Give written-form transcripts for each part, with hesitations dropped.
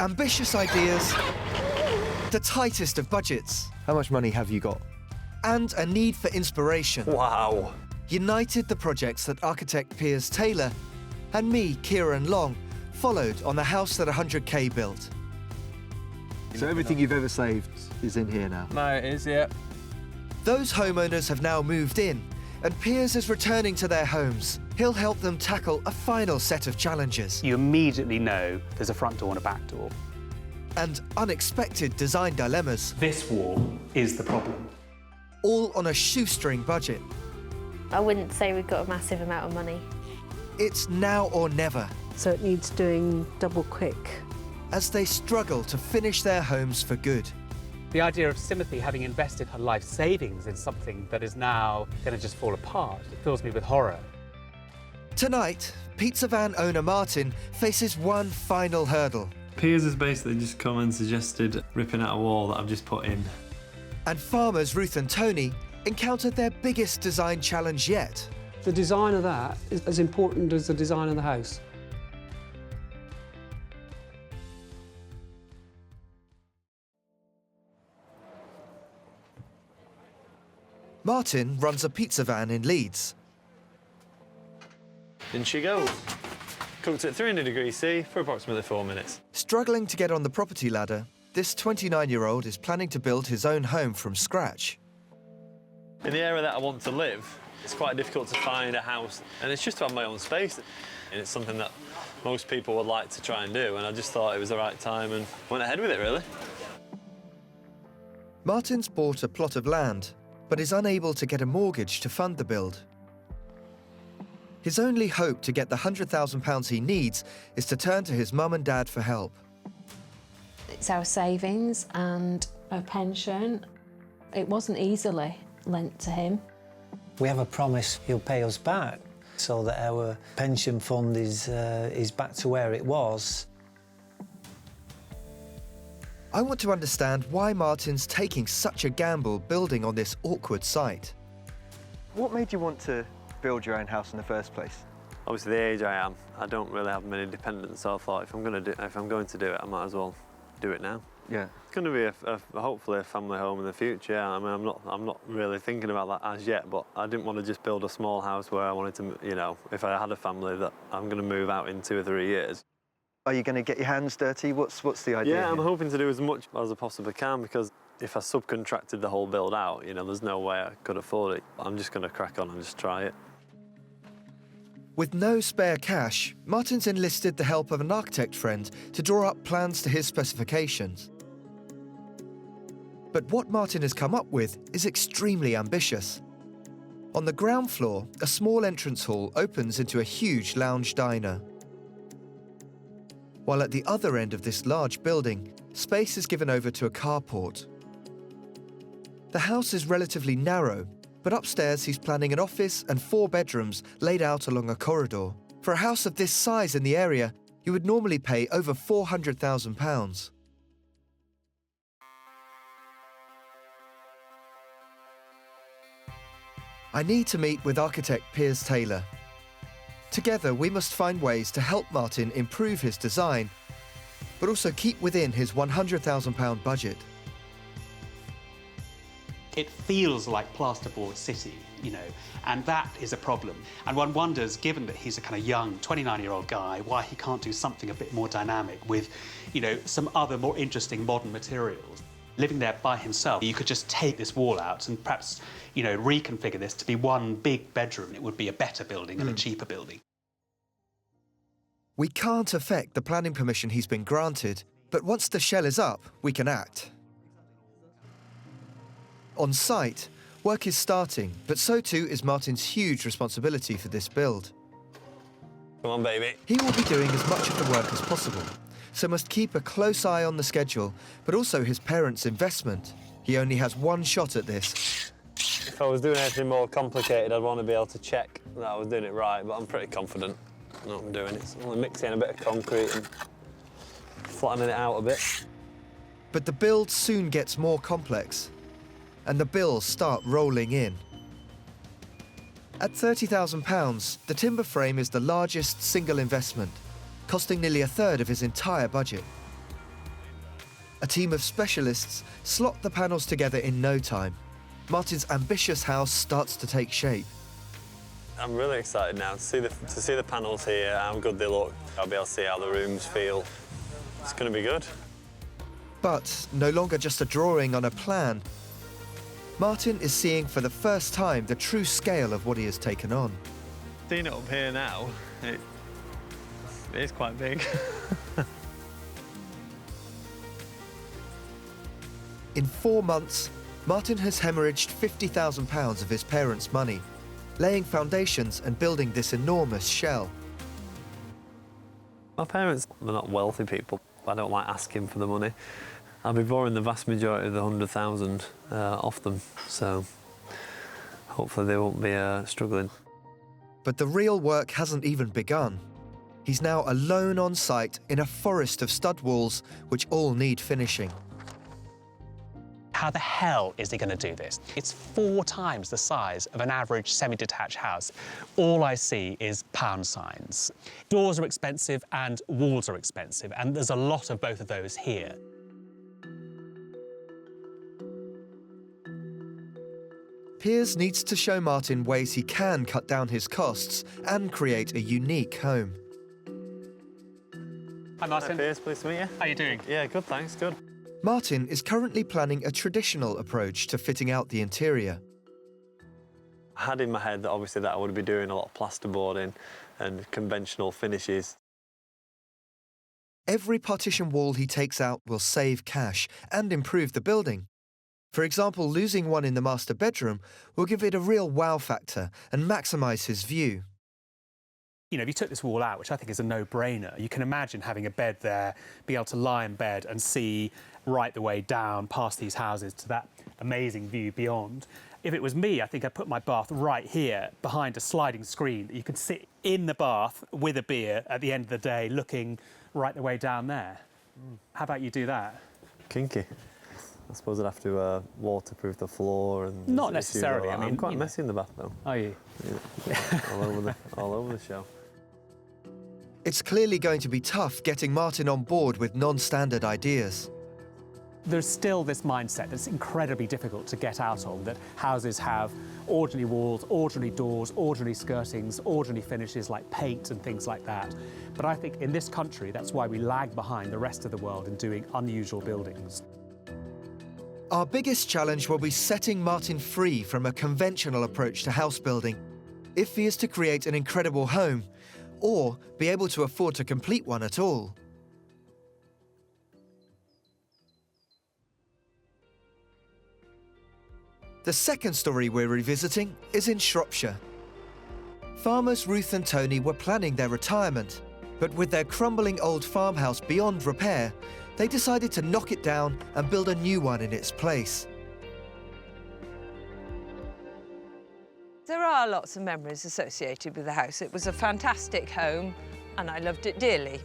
Ambitious ideas, the tightest of budgets. How much money have you got? And a need for inspiration. Wow. United the projects that architect Piers Taylor and me, Kieran Long, followed on the house that 100K built. So everything you've ever saved is in here now? No, it is, yeah. Those homeowners have now moved in, and Piers is returning to their homes. He'll help them tackle a final set of challenges. You immediately know there's a front door and a back door. And unexpected design dilemmas. This wall is the problem. All on a shoestring budget. I wouldn't say we've got a massive amount of money. It's now or never, So it needs doing double quick. as they struggle to finish their homes for good. The idea of Timothy having invested her life savings in something that is now going to just fall apart, it fills me with horror. Tonight, pizza van owner Martin faces one final hurdle. Piers has basically just come and suggested ripping out a wall that I've just put in. And farmers Ruth and Tony encountered their biggest design challenge yet. The design of that is as important as the design of the house. Martin runs a pizza van in Leeds. In she goes. Cooked at 300 degrees C for approximately 4 minutes. Struggling to get on the property ladder, this 29-year-old is planning to build his own home from scratch. In the area that I want to live, it's quite difficult to find a house, and it's just to have my own space. And it's something that most people would like to try and do, and I just thought it was the right time and went ahead with it, really. Martin's bought a plot of land, but is unable to get a mortgage to fund the build. His only hope to get the £100,000 he needs is to turn to his mum and dad for help. It's our savings and our pension. It wasn't easily lent to him. We have a promise he'll pay us back so that our pension fund is back to where it was. I want to understand why Martin's taking such a gamble building on this awkward site. What made you want to build your own house in the first place? Obviously, the age I am, I don't really have many dependents, so I thought if I'm going to do it, I might as well do it now. Yeah. It's going to be hopefully a family home in the future. I mean, I'm not really thinking about that as yet, but I didn't want to just build a small house where I wanted to, you know, if I had a family that I'm going to move out in 2 or 3 years. Are you going to get your hands dirty? What's the idea? Yeah, I'm here? hoping to do as much as I possibly can, because if I subcontracted the whole build out, you know, there's no way I could afford it. I'm just going to crack on and just try it. With no spare cash, Martin's enlisted the help of an architect friend to draw up plans to his specifications. But what Martin has come up with is extremely ambitious. On the ground floor, a small entrance hall opens into a huge lounge diner. While at the other end of this large building, space is given over to a carport. The house is relatively narrow, but upstairs he's planning an office and 4 bedrooms laid out along a corridor. For a house of this size in the area, you would normally pay over £400,000. I need to meet with architect Piers Taylor. Together, we must find ways to help Martin improve his design, but also keep within his £100,000 budget. It feels like plasterboard city, you know, and that is a problem. And one wonders, given that he's a kind of young 29-year-old guy, why he can't do something a bit more dynamic with, you know, some other more interesting modern materials. Living there by himself, you could just take this wall out and perhaps, you know, reconfigure this to be one big bedroom. It would be a better building and a cheaper building. We can't affect the planning permission he's been granted, but once the shell is up, we can act. On site, work is starting, but so too is Martin's huge responsibility for this build. Come on, baby. He will be doing as much of the work as possible, so must keep a close eye on the schedule, but also his parents' investment. He only has one shot at this. If I was doing anything more complicated, I'd want to be able to check that I was doing it right, but I'm pretty confident in what I'm doing. It's only mixing a bit of concrete and flattening it out a bit. But the build soon gets more complex, and the bills start rolling in. At £30,000, the timber frame is the largest single investment, costing nearly a third of his entire budget. A team of specialists slot the panels together in no time. Martin's ambitious house starts to take shape. I'm really excited now to see the panels here, how good they look. I'll be able to see how the rooms feel. It's going to be good. But no longer just a drawing on a plan. Martin is seeing for the first time the true scale of what he has taken on. Seeing it up here now, it is quite big. In 4 months, Martin has hemorrhaged £50,000 of his parents' money, laying foundations and building this enormous shell. My parents are not wealthy people. I don't like asking for the money. I'll be borrowing the vast majority of the 100,000 off them, so hopefully they won't be struggling. But the real work hasn't even begun. He's now alone on site in a forest of stud walls which all need finishing. How the hell is he going to do this? It's 4 times the size of an average semi-detached house. All I see is pound signs. Doors are expensive and walls are expensive, and there's a lot of both of those here. Piers needs to show Martin ways he can cut down his costs and create a unique home. Hi, Martin. Hi, Piers, pleased to meet you. How are you doing? Yeah, good, thanks, good. Martin is currently planning a traditional approach to fitting out the interior. I had in my head that obviously that I would be doing a lot of plasterboarding and conventional finishes. Every partition wall he takes out will save cash and improve the building. For example, losing one in the master bedroom will give it a real wow factor and maximise his view. You know, if you took this wall out, which I think is a no-brainer, you can imagine having a bed there, be able to lie in bed and see right the way down past these houses to that amazing view beyond. If it was me, I think I'd put my bath right here behind a sliding screen that you could sit in the bath with a beer at the end of the day looking right the way down there. How about you do that? Kinky. I suppose I'd have to waterproof the floor and... Not necessarily, I mean... I'm quite messy in the bath, though. Are you? Yeah. all over the show. It's clearly going to be tough getting Martin on board with non-standard ideas. There's still this mindset that's incredibly difficult to get out of, that houses have ordinary walls, ordinary doors, ordinary skirtings, ordinary finishes like paint and things like that. But I think in this country, that's why we lag behind the rest of the world in doing unusual buildings. Our biggest challenge will be setting Martin free from a conventional approach to house building, if he is to create an incredible home, or be able to afford to complete one at all. The second story we're revisiting is in Shropshire. Farmers Ruth and Tony were planning their retirement, but with their crumbling old farmhouse beyond repair, they decided to knock it down and build a new one in its place. There are lots of memories associated with the house. It was a fantastic home and I loved it dearly.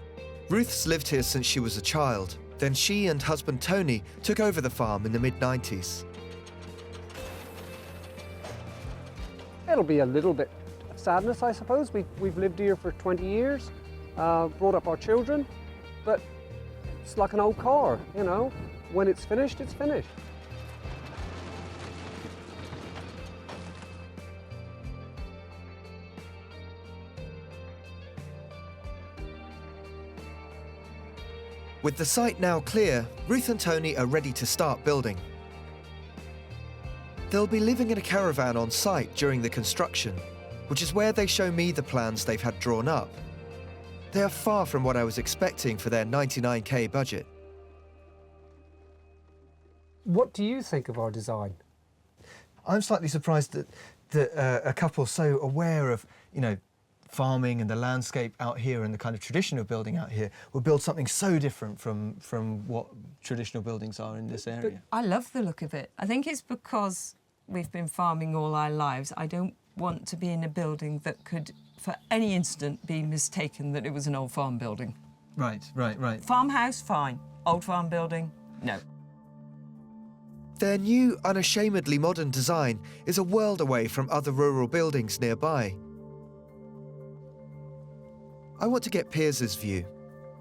Ruth's lived here since she was a child. Then she and husband Tony took over the farm in the mid-90s. It'll be a little bit of sadness, I suppose. We've lived here for 20 years, brought up our children, but it's like an old car, you know. When it's finished, it's finished. With the site now clear, Ruth and Tony are ready to start building. They'll be living in a caravan on site during the construction, which is where they show me the plans they've had drawn up. They are far from what I was expecting for their 99k budget. What do you think of our design? I'm slightly surprised that a couple so aware of, you know, farming and the landscape out here and the kind of tradition of building out here would build something so different from what traditional buildings are in this area. I love the look of it. I think it's because we've been farming all our lives. I don't want to be in a building that could, for any instant, be mistaken that it was an old farm building. Right. Farmhouse, fine. Old farm building, no. Their new, unashamedly modern design is a world away from other rural buildings nearby. I want to get Piers's view.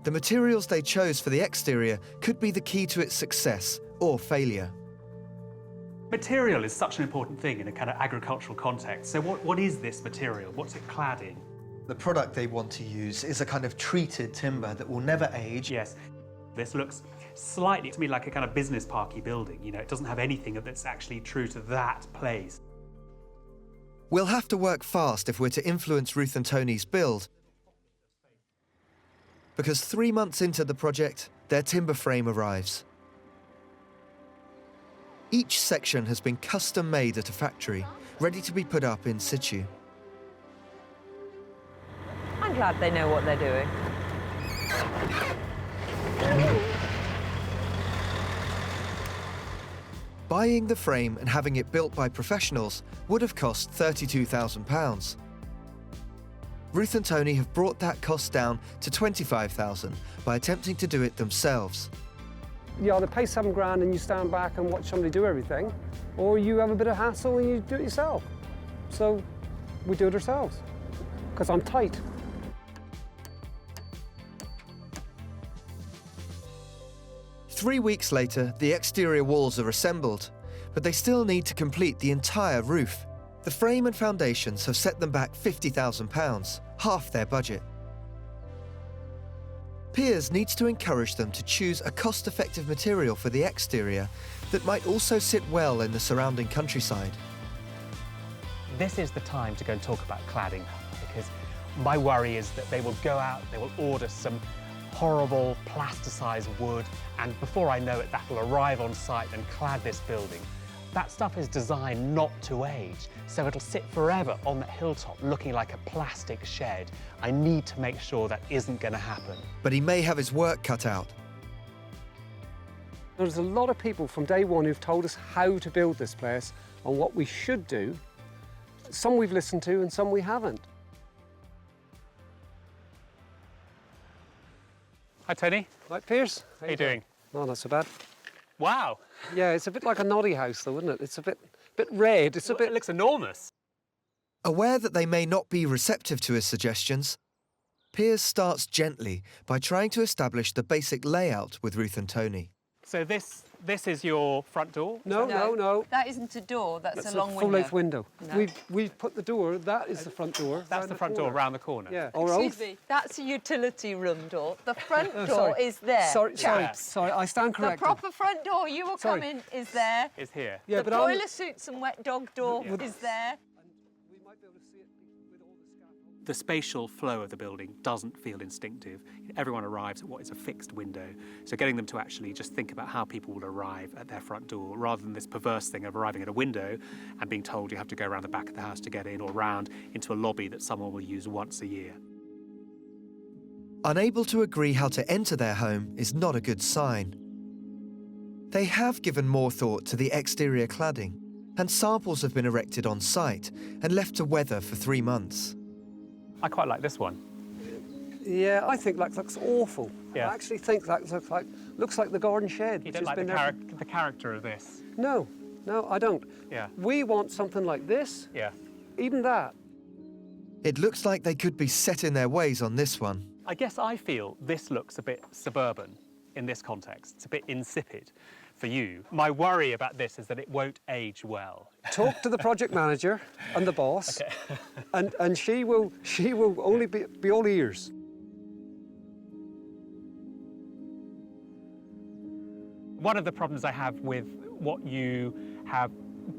The materials they chose for the exterior could be the key to its success or failure. Material is such an important thing in a kind of agricultural context. So what is this material? What's it clad in? The product they want to use is a kind of treated timber that will never age. Yes. This looks slightly to me like a kind of business parky building. You know, it doesn't have anything that's actually true to that place. We'll have to work fast if we're to influence Ruth and Tony's build, because 3 months into the project, their timber frame arrives. Each section has been custom made at a factory, ready to be put up in situ. I'm glad they know what they're doing. Buying the frame and having it built by professionals would have cost £32,000. Ruth and Tony have brought that cost down to £25,000 by attempting to do it themselves. You either pay £7 and you stand back and watch somebody do everything, or you have a bit of hassle and you do it yourself. So we do it ourselves, because I'm tight. Three weeks later, the exterior walls are assembled, but they still need to complete the entire roof. The frame and foundations have set them back £50,000, half their budget. Piers needs to encourage them to choose a cost-effective material for the exterior that might also sit well in the surrounding countryside. This is the time to go and talk about cladding, because my worry is that they will go out, they will order some horrible plasticized wood, and before I know it, that will arrive on site and clad this building. That stuff is designed not to age, so it'll sit forever on that hilltop looking like a plastic shed. I need to make sure that isn't going to happen. But he may have his work cut out. There's a lot of people from day one who've told us how to build this place and what we should do. Some we've listened to and some we haven't. Hi, Tony. Hi, Piers. How you doing? No, not so bad. Wow. Yeah, it's a bit like a noddy house, though, isn't it? It's a bit red. It's a bit. It looks enormous. Aware that they may not be receptive to his suggestions, Piers starts gently by trying to establish the basic layout with Ruth and Tony. So this is your front door? No. That isn't a door, that's a long window. full-length window. No. We've put the door, that is the front door. That's the front door round the corner? Yeah. Excuse me, that's a utility room door. The front door is there. Sorry, chaps. I stand The corrected. proper front door you will come in is there. Is here. Yeah, The but I'm- boiler suits and wet dog door is there. The spatial flow of the building doesn't feel instinctive. Everyone arrives at what is a fixed window. So getting them to actually just think about how people will arrive at their front door, rather than this perverse thing of arriving at a window and being told you have to go around the back of the house to get in, or round into a lobby that someone will use once a year. Unable to agree how to enter their home is not a good sign. They have given more thought to the exterior cladding, and samples have been erected on site and left to weather for 3 months. I quite like this one. Yeah, I think that looks awful. Yeah. I actually think that looks like the garden shed. You which don't has like been the character of this? No, I don't. Yeah. We want something like this. Yeah. Even that. It looks like they could be set in their ways on this one. I guess I feel this looks a bit suburban in this context. It's a bit insipid for you. My worry about this is that it won't age well. Talk to the project manager and the boss, and she will only be all ears. One of the problems I have with what you have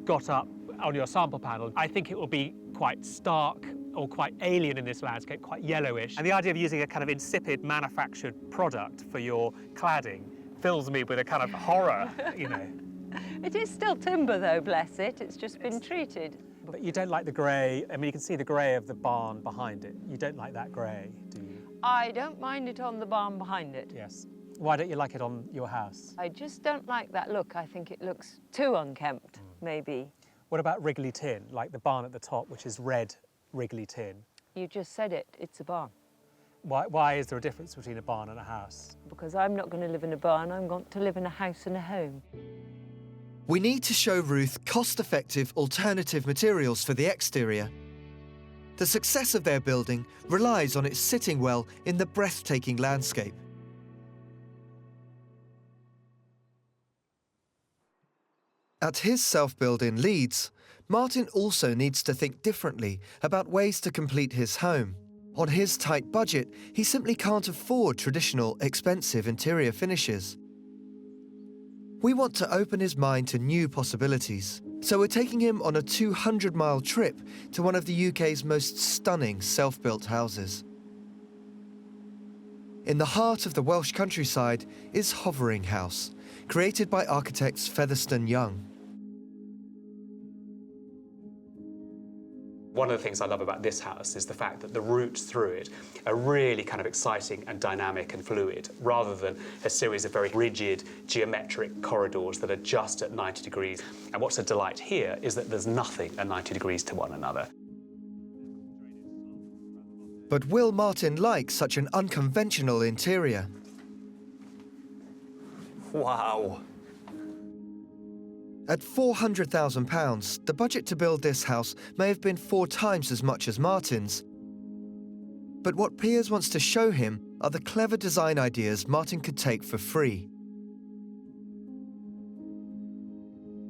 got up on your sample panel, I think it will be quite stark or quite alien in this landscape, quite yellowish. And the idea of using a kind of insipid manufactured product for your cladding fills me with a kind of horror, you know. It is still timber though, bless it. It's just been treated. But you don't like the grey. I mean, you can see the grey of the barn behind it. You don't like that grey, do you? I don't mind it on the barn behind it. Yes. Why don't you like it on your house? I just don't like that look. I think it looks too unkempt, maybe. What about Wrigley tin, like the barn at the top, which is red Wrigley tin? You just said it, it's a barn. Why is there a difference between a barn and a house? Because I'm not going to live in a barn, I'm going to live in a house and a home. We need to show Ruth cost-effective alternative materials for the exterior. The success of their building relies on it sitting well in the breathtaking landscape. At his self-build in Leeds, Martin also needs to think differently about ways to complete his home. On his tight budget, he simply can't afford traditional, expensive interior finishes. We want to open his mind to new possibilities, so we're taking him on a 200-mile trip to one of the UK's most stunning self-built houses. In the heart of the Welsh countryside is Hovering House, created by architects Featherstone Young. One of the things I love about this house is the fact that the routes through it are really kind of exciting and dynamic and fluid, rather than a series of very rigid, geometric corridors that are just at 90 degrees. And what's a delight here is that there's nothing at 90 degrees to one another. But will Martin like such an unconventional interior? Wow. At £400,000, the budget to build this house may have been 4 times as much as Martin's. But what Piers wants to show him are the clever design ideas Martin could take for free.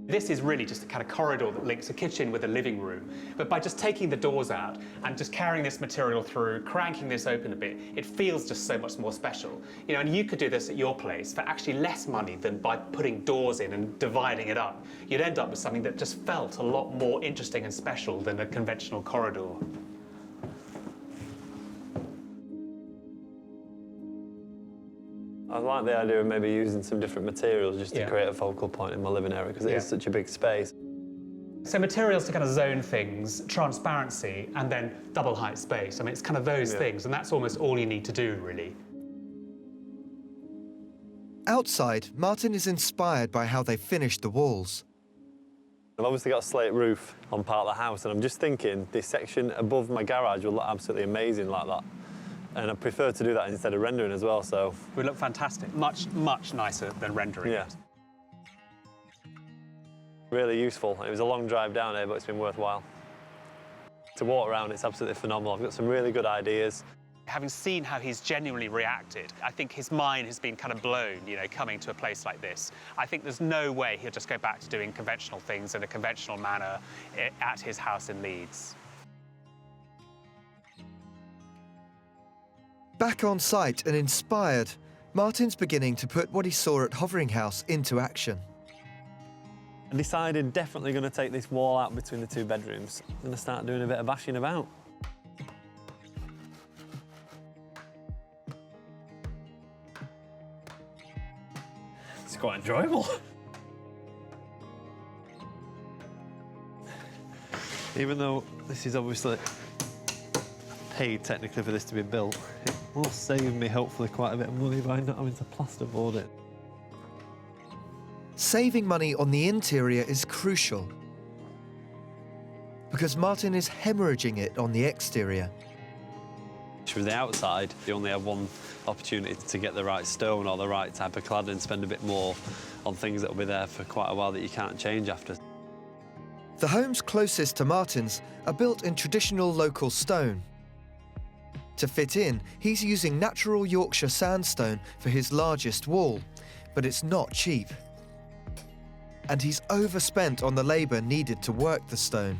This is really just a kind of corridor that links a kitchen with a living room. But by just taking the doors out and just carrying this material through, cranking this open a bit, it feels just so much more special. You know, and you could do this at your place for actually less money than by putting doors in and dividing it up. You'd end up with something that just felt a lot more interesting and special than a conventional corridor. I like the idea of maybe using some different materials just to create a focal point in my living area, because it is such a big space. So materials to kind of zone things, transparency, and then double height space. I mean, it's kind of those things, and that's almost all you need to do, really. Outside, Martin is inspired by how they finished the walls. I've obviously got a slate roof on part of the house, and I'm just thinking this section above my garage will look absolutely amazing like that. And I prefer to do that instead of rendering as well, so... It would look fantastic. Much, much nicer than rendering it. Really useful. It was a long drive down here, but it's been worthwhile. To walk around, it's absolutely phenomenal. I've got some really good ideas. Having seen how he's genuinely reacted, I think his mind has been kind of blown, you know, coming to a place like this. I think there's no way he'll just go back to doing conventional things in a conventional manner at his house in Leeds. Back on site and inspired, Martin's beginning to put what he saw at Hovering House into action. I decided definitely going to take this wall out between the 2 bedrooms. I'm going to start doing a bit of bashing about. It's quite enjoyable. Even though this is obviously paid technically for this to be built, it will save me hopefully quite a bit of money by not having to plasterboard it. Saving money on the interior is crucial, because Martin is hemorrhaging it on the exterior. From the outside, you only have one opportunity to get the right stone or the right type of cladding and spend a bit more on things that will be there for quite a while that you can't change after. The homes closest to Martin's are built in traditional local stone. To fit in, he's using natural Yorkshire sandstone for his largest wall, but it's not cheap. And he's overspent on the labour needed to work the stone.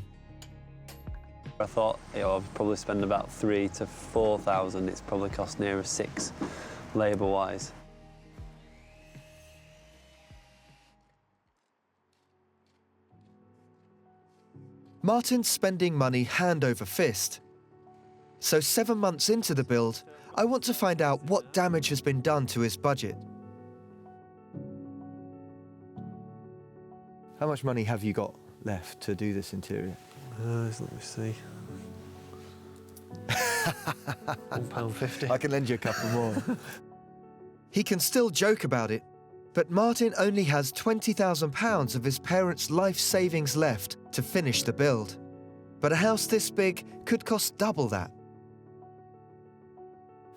I thought, you know, I'd probably spend about 3,000 to 4,000. It's probably cost nearer 6, labour-wise. Martin's spending money hand over fist. So 7 months into the build, I want to find out what damage has been done to his budget. How much money have you got left to do this interior? Let me see. £1.50. I can lend you a couple more. He can still joke about it, but Martin only has £20,000 of his parents' life savings left to finish the build. But a house this big could cost double that.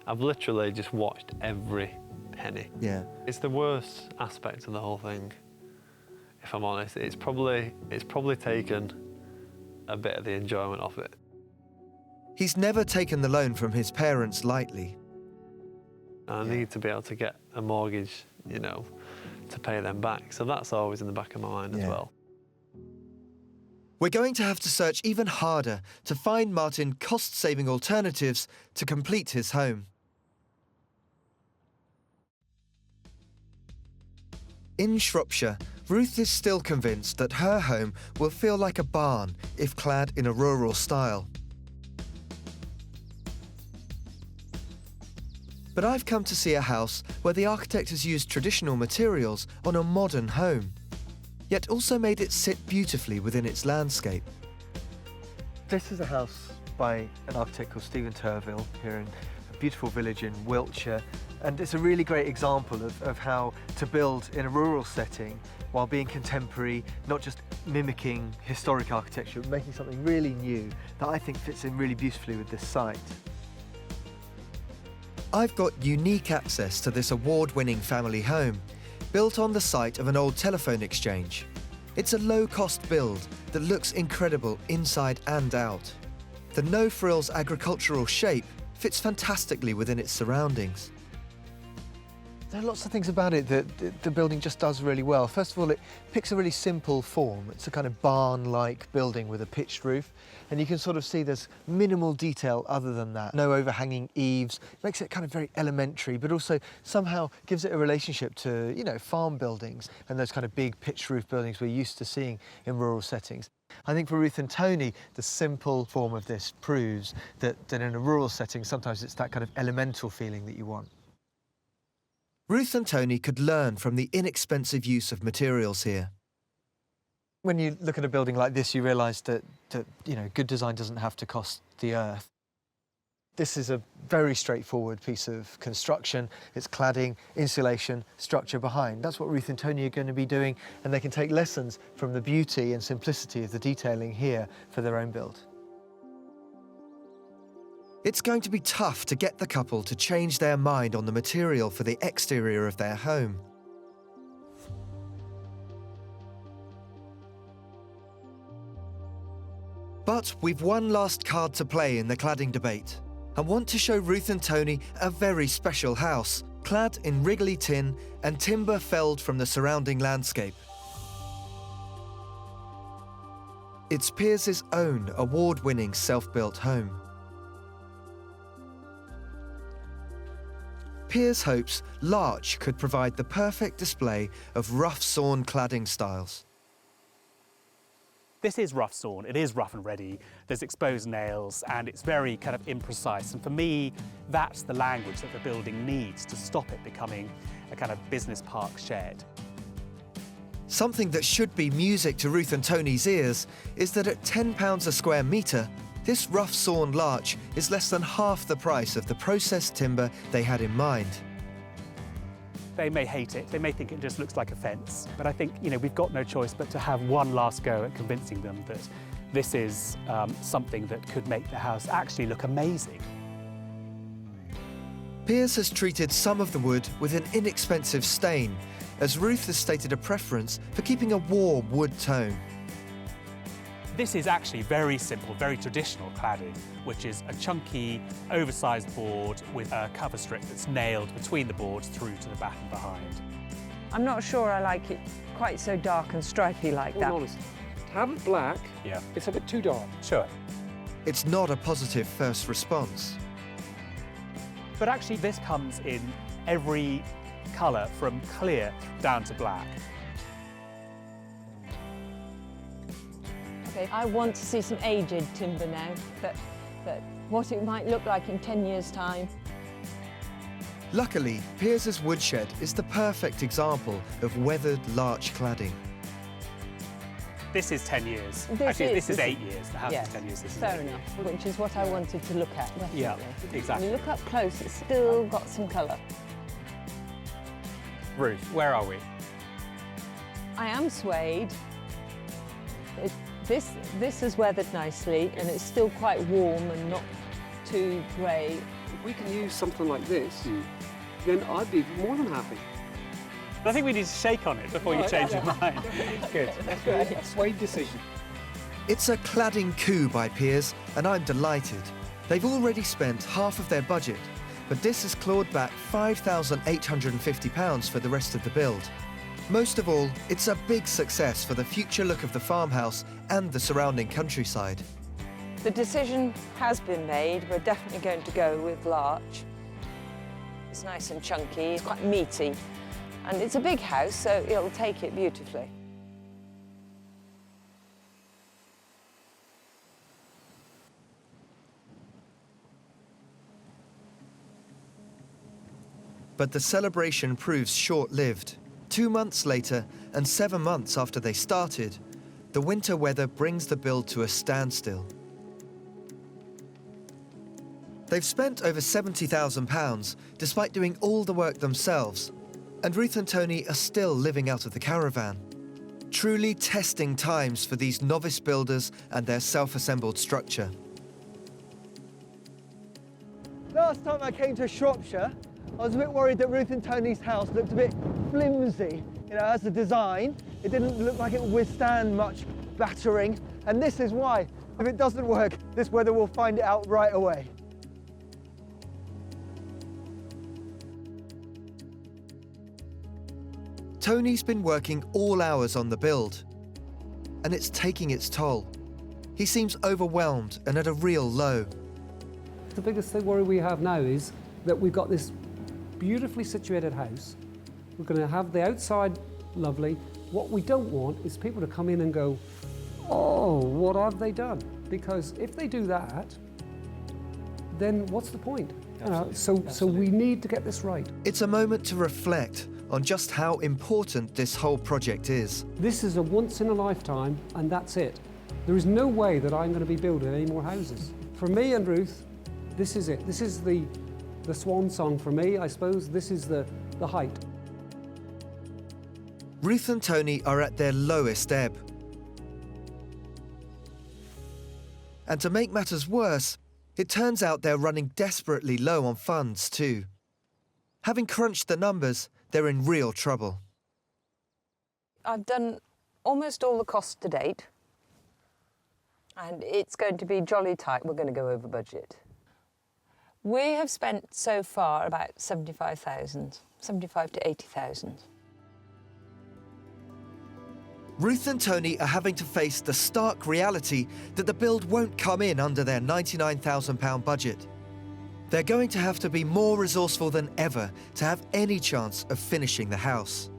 I've literally just watched every penny. Yeah. It's the worst aspect of the whole thing, if I'm honest. It's probably taken a bit of the enjoyment off it. He's never taken the loan from his parents lightly. I need to be able to get a mortgage, you know, to pay them back. So that's always in the back of my mind as well. We're going to have to search even harder to find Martin cost-saving alternatives to complete his home. In Shropshire, Ruth is still convinced that her home will feel like a barn if clad in a rural style. But I've come to see a house where the architect has used traditional materials on a modern home, yet also made it sit beautifully within its landscape. This is a house by an architect called Stephen Turville here in a beautiful village in Wiltshire. And it's a really great example of how to build in a rural setting while being contemporary, not just mimicking historic architecture, but making something really new that I think fits in really beautifully with this site. I've got unique access to this award-winning family home, built on the site of an old telephone exchange. It's a low-cost build that looks incredible inside and out. The no-frills agricultural shape fits fantastically within its surroundings. There are lots of things about it that the building just does really well. First of all, it picks a really simple form. It's a kind of barn-like building with a pitched roof, and you can sort of see there's minimal detail other than that. No overhanging eaves. It makes it kind of very elementary, but also somehow gives it a relationship to, you know, farm buildings and those kind of big pitched roof buildings we're used to seeing in rural settings. I think for Ruth and Tony, the simple form of this proves that in a rural setting, sometimes it's that kind of elemental feeling that you want. Ruth and Tony could learn from the inexpensive use of materials here. When you look at a building like this, you realise that you know, good design doesn't have to cost the earth. This is a very straightforward piece of construction. It's cladding, insulation, structure behind. That's what Ruth and Tony are going to be doing, and they can take lessons from the beauty and simplicity of the detailing here for their own build. It's going to be tough to get the couple to change their mind on the material for the exterior of their home. But we've one last card to play in the cladding debate. I want to show Ruth and Tony a very special house, clad in wriggly tin and timber felled from the surrounding landscape. It's Piers' own award-winning self-built home. Piers hopes Larch could provide the perfect display of rough-sawn cladding styles. This is rough sawn, it is rough and ready, there's exposed nails and it's very kind of imprecise, and for me that's the language that the building needs to stop it becoming a kind of business park shed. Something that should be music to Ruth and Tony's ears is that at £10 a square metre, this rough-sawn larch is less than half the price of the processed timber they had in mind. They may hate it, they may think it just looks like a fence, but I think, you know, we've got no choice but to have one last go at convincing them that this is something that could make the house actually look amazing. Piers has treated some of the wood with an inexpensive stain, as Ruth has stated a preference for keeping a warm wood tone. This is actually very simple, very traditional cladding, which is a chunky, oversized board with a cover strip that's nailed between the boards through to the back and behind. I'm not sure I like it quite so dark and stripy like that. Honest, to have it black, Yeah. it's a bit too dark. Sure. It's not a positive first response. But actually this comes in every colour from clear down to black. Okay, I want to see some aged timber now, that what it might look like in 10 years' time. Luckily, Piers' woodshed is the perfect example of weathered larch cladding. This is 10 years. This is 8 years. The house is 10 years. This is Fair 8 enough, years. which is what I wanted to look at, definitely. Yeah, exactly. When you look up close, it's still got some colour. Ruth, where are we? I am swayed. This is weathered nicely, and it's still quite warm and not too grey. If we can use something like this, then I'd be more than happy. I think we need to shake on it before you change your mind. Good. That's good. A swayed decision. It's a cladding coup by Piers, and I'm delighted. They've already spent half of their budget, but this has clawed back £5,850 for the rest of the build. Most of all, it's a big success for the future look of the farmhouse and the surrounding countryside. The decision has been made. We're definitely going to go with larch. It's nice and chunky, it's quite meaty, and it's a big house, so it'll take it beautifully. But the celebration proves short-lived. 2 months later, and 7 months after they started, the winter weather brings the build to a standstill. They've spent over £70,000, despite doing all the work themselves, and Ruth and Tony are still living out of the caravan. Truly testing times for these novice builders and their self-assembled structure. Last time I came to Shropshire, I was a bit worried that Ruth and Tony's house looked a bit flimsy. You know, as a design, it didn't look like it would withstand much battering, and this is why. If it doesn't work, this weather will find it out right away. Tony's been working all hours on the build, and it's taking its toll. He seems overwhelmed and at a real low. The biggest worry we have now is that we've got this beautifully situated house. We're going to have the outside lovely. What we don't want is people to come in and go, oh, what have they done? Because if they do that, then what's the point? So we need to get this right. It's a moment to reflect on just how important this whole project is. This is a once in a lifetime, and that's it. There is no way that I'm going to be building any more houses. For me and Ruth, this is it. This is the swan song for me, I suppose. This is the height. Ruth and Tony are at their lowest ebb. And to make matters worse, it turns out they're running desperately low on funds too. Having crunched the numbers, they're in real trouble. I've done almost all the costs to date, and it's going to be jolly tight. We're going to go over budget. We have spent so far about 75,000, 75 to 80,000. Ruth and Tony are having to face the stark reality that the build won't come in under their £99,000 budget. They're going to have to be more resourceful than ever to have any chance of finishing the house.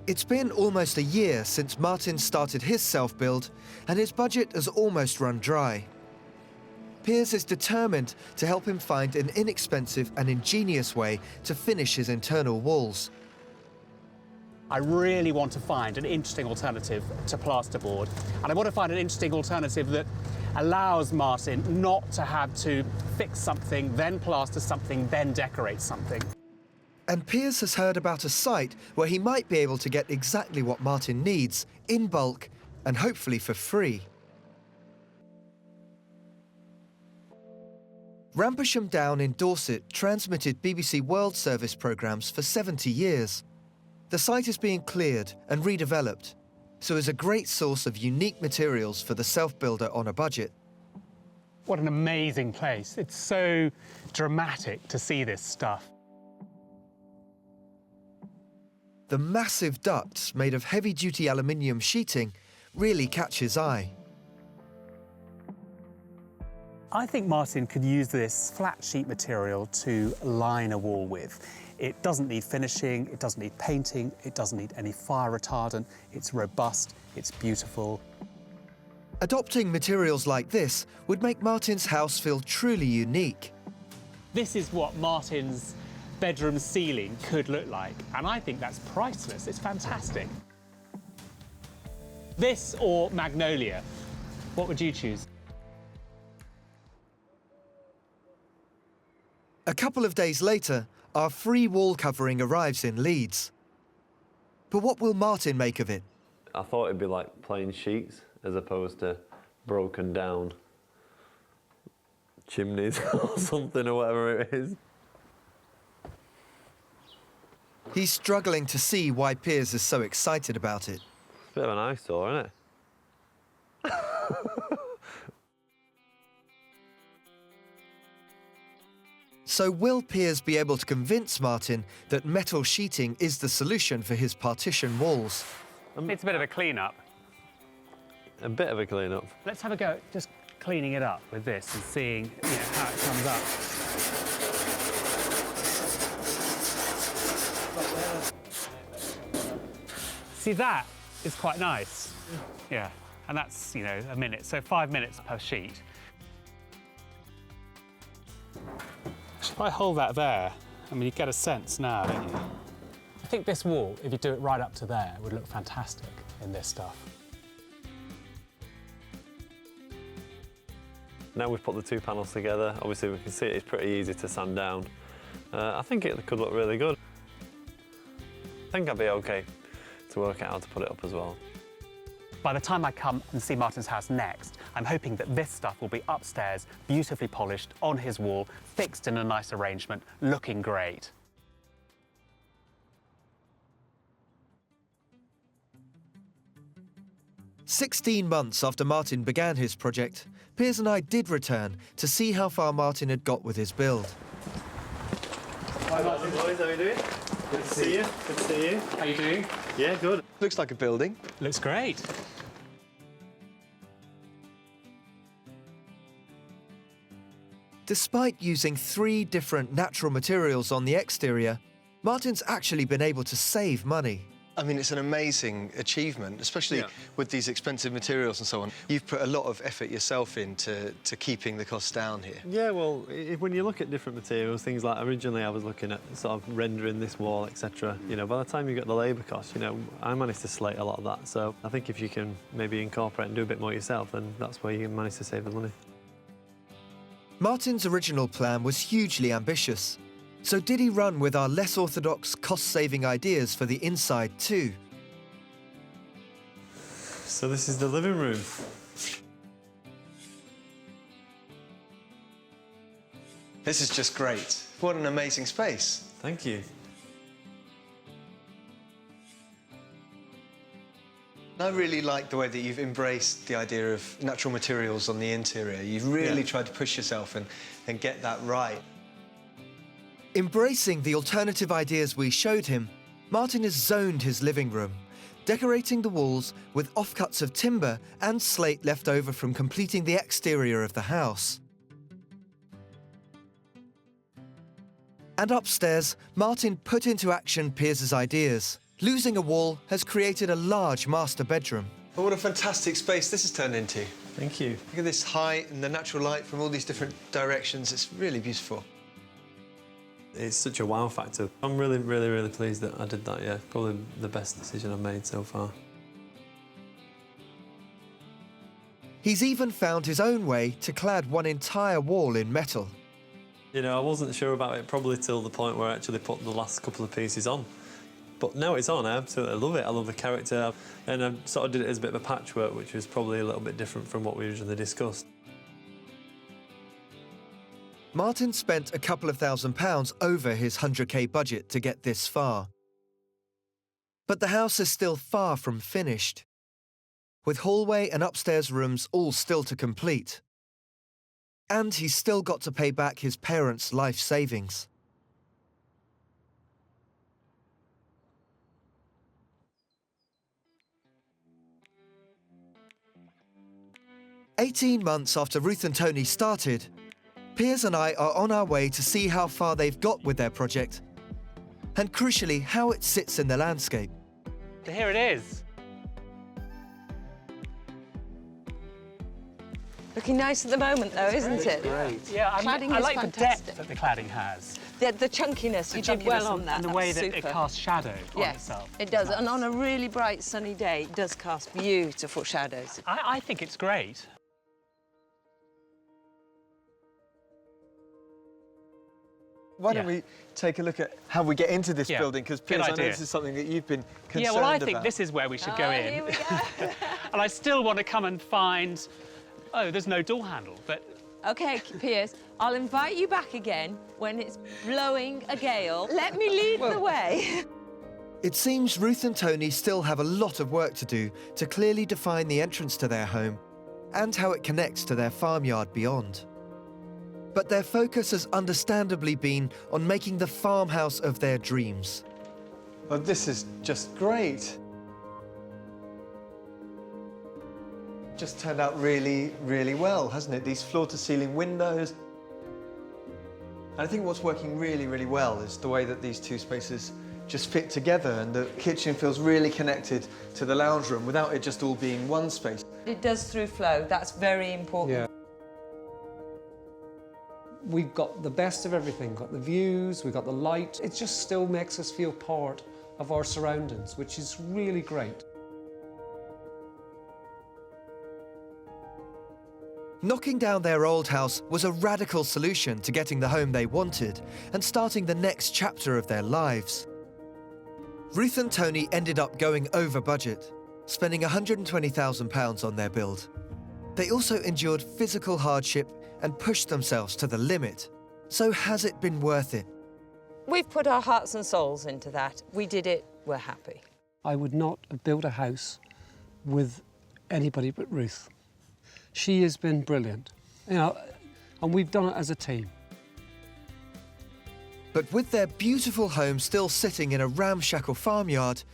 It's been almost a year since Martin started his self-build, and his budget has almost run dry. Piers is determined to help him find an inexpensive and ingenious way to finish his internal walls. I really want to find an interesting alternative to plasterboard, and I want to find an interesting alternative that allows Martin not to have to fix something, then plaster something, then decorate something. And Piers has heard about a site where he might be able to get exactly what Martin needs, in bulk, and hopefully for free. Rampersham Down in Dorset transmitted BBC World Service programmes for 70 years. The site is being cleared and redeveloped, so is a great source of unique materials for the self-builder on a budget. What an amazing place. It's so dramatic to see this stuff. The massive ducts made of heavy-duty aluminium sheeting really catch his eye. I think Martin could use this flat sheet material to line a wall with. It doesn't need finishing, it doesn't need painting, it doesn't need any fire retardant. It's robust, it's beautiful. Adopting materials like this would make Martin's house feel truly unique. This is what Martin's bedroom ceiling could look like, and I think that's priceless. It's fantastic. This or magnolia? What would you choose? A couple of days later, our free wall covering arrives in Leeds. But what will Martin make of it? I thought it'd be like plain sheets as opposed to broken down chimneys or something or whatever it is. He's struggling to see why Piers is so excited about it. It's a bit of an eyesore, isn't it? So will Piers be able to convince Martin that metal sheeting is the solution for his partition walls? It's a bit of a clean-up. A bit of a clean-up. Let's have a go at just cleaning it up with this and seeing how it comes up. See, that is quite nice. Yeah, and that's, a minute, so 5 minutes per sheet. If I hold that there, you get a sense now, don't you? I think this wall, if you do it right up to there, would look fantastic in this stuff. Now we've put the two panels together, obviously we can see it's pretty easy to sand down. I think it could look really good. I think I'd be okay to work out how to put it up as well. By the time I come and see Martin's house next, I'm hoping that this stuff will be upstairs, beautifully polished, on his wall, fixed in a nice arrangement, looking great. "16 months after Martin began his project, Piers and I did return to see how far Martin had got with his build. Hi Martin, boys, how are you doing? Good to see you. Good to see you. How are you doing? Yeah, good. Looks like a building. Looks great. Despite using 3 different natural materials on the exterior, Martin's actually been able to save money. I mean, it's an amazing achievement, especially with these expensive materials and so on. You've put a lot of effort yourself into keeping the costs down here. Yeah, well, when you look at different materials, things like originally I was looking at sort of rendering this wall, etc. By the time you get the labour costs, I managed to slate a lot of that. So I think if you can maybe incorporate and do a bit more yourself, then that's where you manage to save the money. Martin's original plan was hugely ambitious. So did he run with our less orthodox, cost-saving ideas for the inside too? So this is the living room. This is just great. What an amazing space. Thank you. I really like the way that you've embraced the idea of natural materials on the interior. You've really tried to push yourself and get that right. Embracing the alternative ideas we showed him, Martin has zoned his living room, decorating the walls with offcuts of timber and slate left over from completing the exterior of the house. And upstairs, Martin put into action Piers' ideas. Losing a wall has created a large master bedroom. Well, what a fantastic space this has turned into. Thank you. Look at this height and the natural light from all these different directions. It's really beautiful. It's such a wow factor. I'm really, really, really pleased that I did that, yeah. Probably the best decision I've made so far. He's even found his own way to clad one entire wall in metal. I wasn't sure about it probably till the point where I actually put the last couple of pieces on. But now it's on, I absolutely love it. I love the character. And I sort of did it as a bit of a patchwork, which was probably a little bit different from what we originally discussed. Martin spent a couple of £1,000s over his 100k budget to get this far. But the house is still far from finished, with hallway and upstairs rooms all still to complete. And he's still got to pay back his parents' life savings. "18 months after Ruth and Tony started, Piers and I are on our way to see how far they've got with their project, and crucially, how it sits in the landscape. Here it is. Looking nice at the moment, though, isn't it? Great. Yeah, Cladding I is like fantastic. the depth that the cladding has. The chunkiness, you did well on that. And the way That's that it super. casts shadow on Yes, itself. it does. Nice. And on a really bright, sunny day, it does cast beautiful shadows. I think it's great. Why don't we take a look at how we get into this building? Because, Piers, I know idea. this is something that you've been concerned Yeah, well, I about. think this is where we should go in. Here we go. And I still want to come and find, oh, there's no door handle, but... OK, Piers, I'll invite you back again when it's blowing a gale. Let me lead the way. It seems Ruth and Tony still have a lot of work to do to clearly define the entrance to their home and how it connects to their farmyard beyond. but their focus has understandably been on making the farmhouse of their dreams. Well, this is just great. Just turned out really, really well, hasn't it? These floor-to-ceiling windows. And I think what's working really, really well is the way that these two spaces just fit together, and the kitchen feels really connected to the lounge room without it just all being one space. It does through flow, that's very important. Yeah. We've got the best of everything. We've got the views, we've got the light. It just still makes us feel part of our surroundings, which is really great. Knocking down their old house was a radical solution to getting the home they wanted and starting the next chapter of their lives. Ruth and Tony ended up going over budget, spending £120,000 on their build. They also endured physical hardship and pushed themselves to the limit. So has it been worth it? We've put our hearts and souls into that. We did it, we're happy. I would not have built a house with anybody but Ruth. She has been brilliant, you know, and we've done it as a team. But with their beautiful home still sitting in a ramshackle farmyard,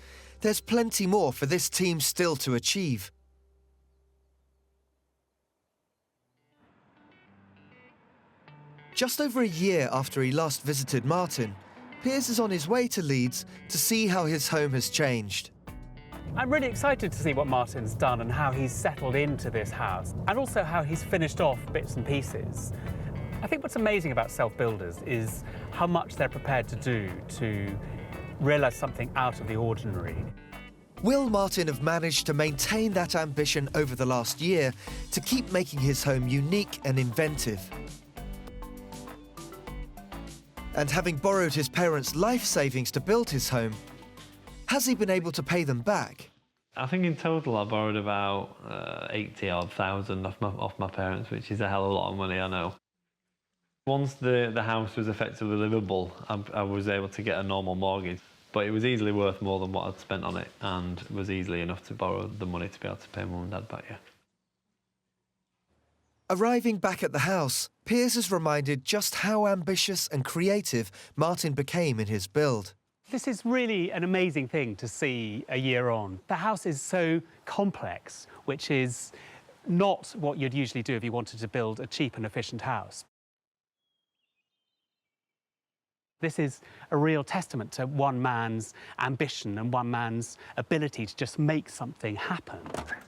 there's plenty more for this team still to achieve. Just over a year after he last visited Martin, Piers is on his way to Leeds to see how his home has changed. I'm really excited to see what Martin's done and how he's settled into this house, and also how he's finished off bits and pieces. I think what's amazing about self-builders is how much they're prepared to do to realise something out of the ordinary. Will Martin have managed to maintain that ambition over the last year to keep making his home unique and inventive? And having borrowed his parents' life savings to build his home, has he been able to pay them back? I think in total I borrowed about 80-odd thousand off my parents, which is a hell of a lot of money, I know. Once the house was effectively livable, I was able to get a normal mortgage, but it was easily worth more than what I'd spent on it, and was easily enough to borrow the money to be able to pay mum and dad back, yeah. Arriving back at the house, Piers is reminded just how ambitious and creative Martin became in his build. This is really an amazing thing to see a year on. The house is so complex, which is not what you'd usually do if you wanted to build a cheap and efficient house. This is a real testament to one man's ambition and one man's ability to just make something happen.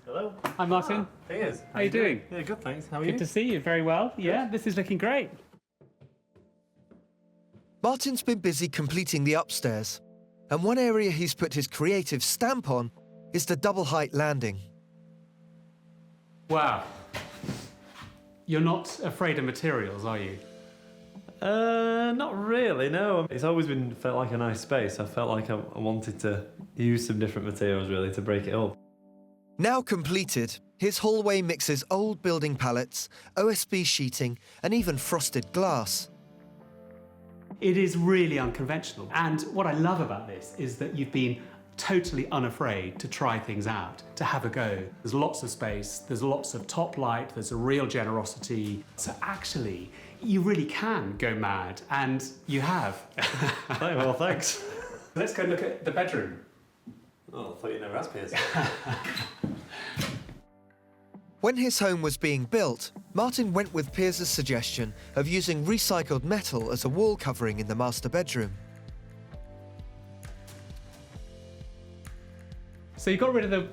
Hello. Hi, Martin. Piers. How are you doing? Yeah, good, thanks. How are you? Good to see you. Very well. Yeah, this is looking great. Martin's been busy completing the upstairs, and one area he's put his creative stamp on is the double-height landing. Wow. You're not afraid of materials, are you? Not really, no. It's always felt like a nice space. I felt like I wanted to use some different materials, really, to break it up. Now completed, his hallway mixes old building pallets, OSB sheeting, and even frosted glass. It is really unconventional. And what I love about this is that you've been totally unafraid to try things out, to have a go. There's lots of space, there's lots of top light, there's a real generosity. So actually, you really can go mad, and you have. Well, thanks. Let's go look at the bedroom. Oh, I thought you never asked, Piers. When his home was being built, Martin went with Piers' suggestion of using recycled metal as a wall covering in the master bedroom. So you got rid of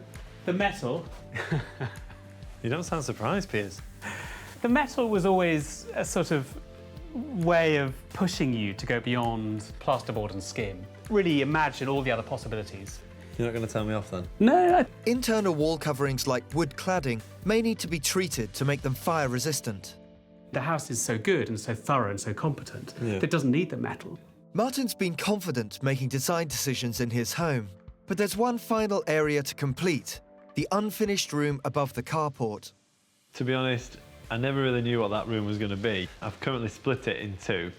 the metal. You don't sound surprised, Piers. The metal was always a sort of way of pushing you to go beyond plasterboard and skin. Really imagine all the other possibilities. You're not going to tell me off then? No. Internal wall coverings like wood cladding may need to be treated to make them fire resistant. The house is so good and so thorough and so competent that it doesn't need the metal. Martin's been confident making design decisions in his home, but there's one final area to complete, the unfinished room above the carport. To be honest, I never really knew what that room was going to be. I've currently split it in two,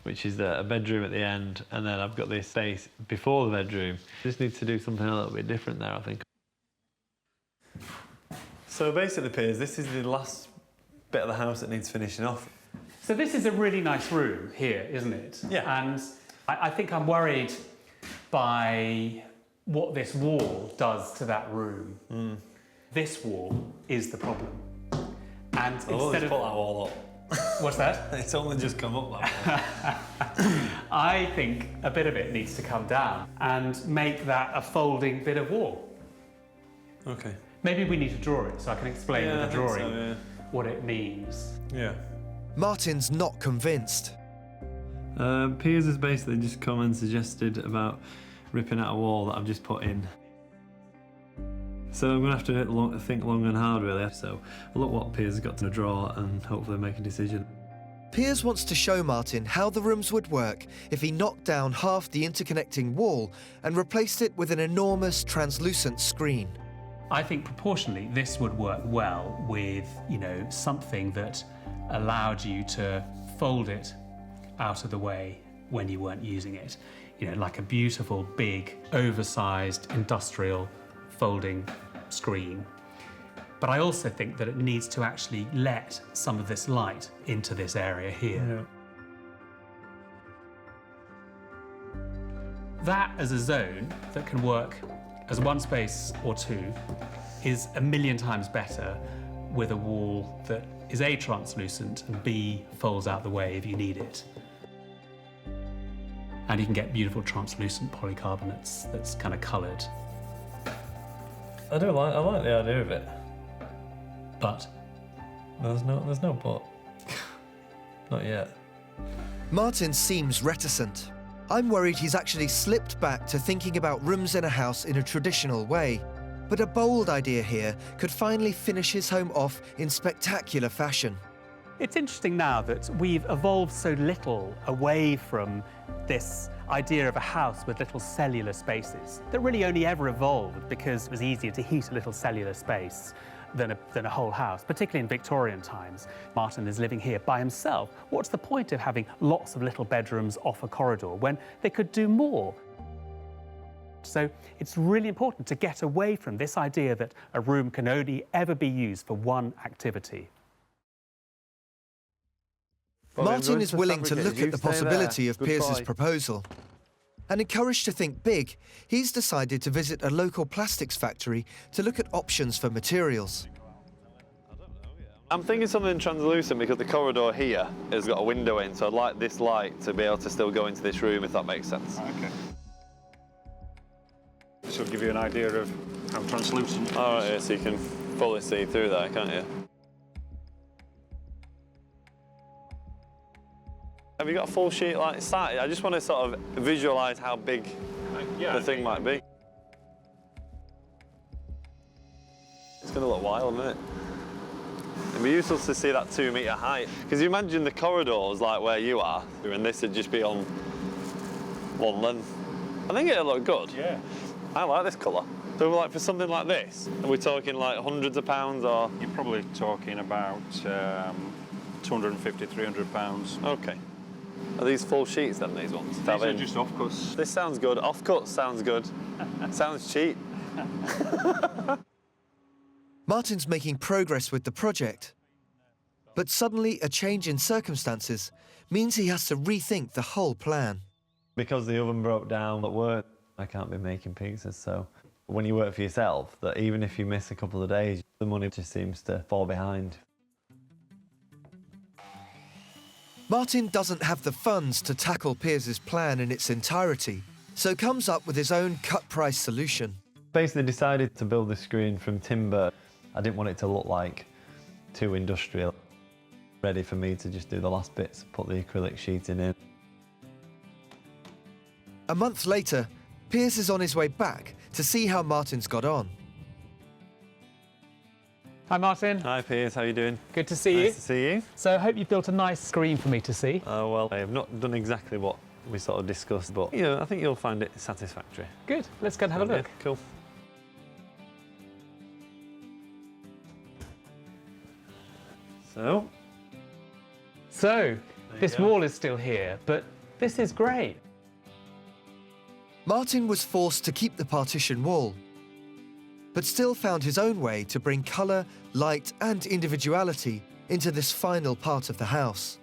which is a bedroom at the end, and then I've got this space before the bedroom. Just need to do something a little bit different there, I think. So basically, Piers, this is the last bit of the house that needs finishing off. So this is a really nice room here, isn't it? Yeah. And I think I'm worried by what this wall does to that room. This wall is the problem. And instead of... put that wall up. What's that? It's only just come up that wall. I think a bit of it needs to come down and make that a folding bit of wall. Okay. Maybe we need to draw it so I can explain with the drawing so, yeah. what it means. Yeah. Martin's not convinced. Piers has basically just come and suggested about ripping out a wall that I've just put in. So I'm going to have to think long and hard, really. So I'll look what Piers has got to draw and hopefully make a decision. Piers wants to show Martin how the rooms would work if he knocked down half the interconnecting wall and replaced it with an enormous translucent screen. I think proportionally this would work well with, you know, something that allowed you to fold it out of the way when you weren't using it. You know, like a beautiful, big, oversized, industrial folding screen. But I also think that it needs to actually let some of this light into this area here. Yeah. That as a zone that can work as one space or two is a million times better with a wall that is A, translucent, and B, folds out the way if you need it. And you can get beautiful translucent polycarbonates that's kind of coloured. I like the idea of it. But? There's no but. Not yet. Martin seems reticent. I'm worried he's actually slipped back to thinking about rooms in a house in a traditional way. But a bold idea here could finally finish his home off in spectacular fashion. It's interesting now that we've evolved so little away from this idea of a house with little cellular spaces that really only ever evolved because it was easier to heat a little cellular space than a whole house, particularly in Victorian times. Martin is living here by himself. What's the point of having lots of little bedrooms off a corridor when they could do more? So it's really important to get away from this idea that a room can only ever be used for one activity. Martin is willing to look at the possibility of Piers's proposal. And encouraged to think big, he's decided to visit a local plastics factory to look at options for materials. I'm thinking something translucent because the corridor here has got a window in, so I'd like this light to be able to still go into this room, if that makes sense. Okay. This will give you an idea of how translucent it is. All right, yeah, so you can fully see through there, can't you? Have you got a full sheet like sight? I just want to sort of visualise how big the thing might be. It's going to look wild, isn't it? It'd be useful to see that 2 metre height. Because you imagine the corridors like where you are, and this would just be on one length. I think it'll look good. Yeah. I like this colour. So like for something like this, are we talking like hundreds of pounds or? You're probably talking about 250, 300 pounds. Okay. Are these full sheets then, these ones? These are just offcuts. This sounds good. Offcut sounds good. Sounds cheap. Martin's making progress with the project. But suddenly a change in circumstances means he has to rethink the whole plan. Because the oven broke down at work, I can't be making pizzas, so when you work for yourself, that even if you miss a couple of days, the money just seems to fall behind. Martin doesn't have the funds to tackle Piers's plan in its entirety, so comes up with his own cut-price solution. Basically decided to build the screen from timber. I didn't want it to look like too industrial. Ready for me to just do the last bits, put the acrylic sheeting in. A month later, Piers is on his way back to see how Martin's got on. Hi, Martin. Hi, Piers. How are you doing? Good to see you. Nice to see you. So I hope you've built a nice screen for me to see. Oh, well, I have not done exactly what we sort of discussed, but you know, I think you'll find it satisfactory. Good. Let's go and have a look. Cool. So this wall is still here, but this is great. Martin was forced to keep the partition wall, but still found his own way to bring colour, light and individuality into this final part of the house.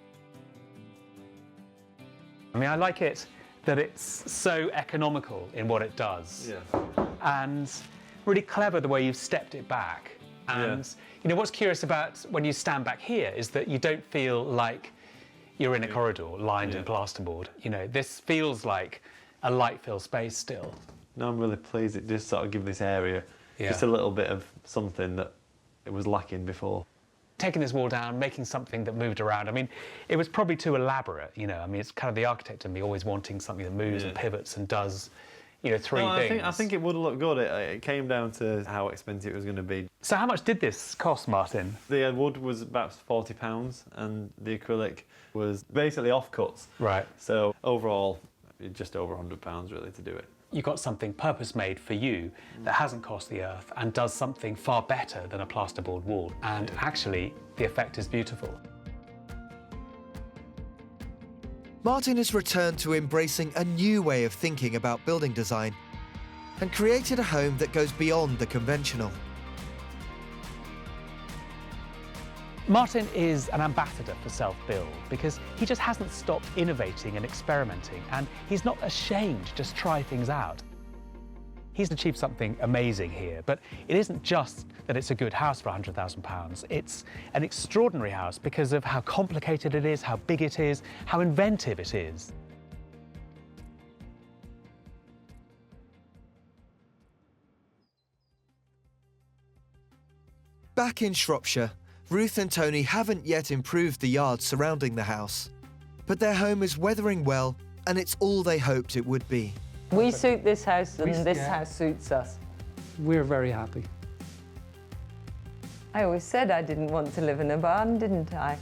I mean, I like it that it's so economical in what it does. Yeah. And really clever the way you've stepped it back. And, you know, what's curious about when you stand back here is that you don't feel like you're in a corridor lined in plasterboard. You know, this feels like a light-filled space still. No, I'm really pleased it just sort of give this area just a little bit of something that it was lacking before. Taking this wall down, making something that moved around. I mean, it was probably too elaborate, you know. I mean, it's kind of the architect in me always wanting something that moves and pivots and does, you know, three things. I think it would look good. It came down to how expensive it was going to be. So how much did this cost, Martin? The wood was about £40 and the acrylic was basically offcuts. Right. So overall, just over £100 really to do it. You got something purpose-made for you that hasn't cost the earth and does something far better than a plasterboard wall. And actually, the effect is beautiful. Martin has returned to embracing a new way of thinking about building design and created a home that goes beyond the conventional. Martin is an ambassador for self-build because he just hasn't stopped innovating and experimenting, and he's not ashamed to just try things out. He's achieved something amazing here, but it isn't just that it's a good house for £100,000. It's an extraordinary house because of how complicated it is, how big it is, how inventive it is. Back in Shropshire, Ruth and Tony haven't yet improved the yard surrounding the house, but their home is weathering well and it's all they hoped it would be. We suit this house and this house suits us. We're very happy. I always said I didn't want to live in a barn, didn't I?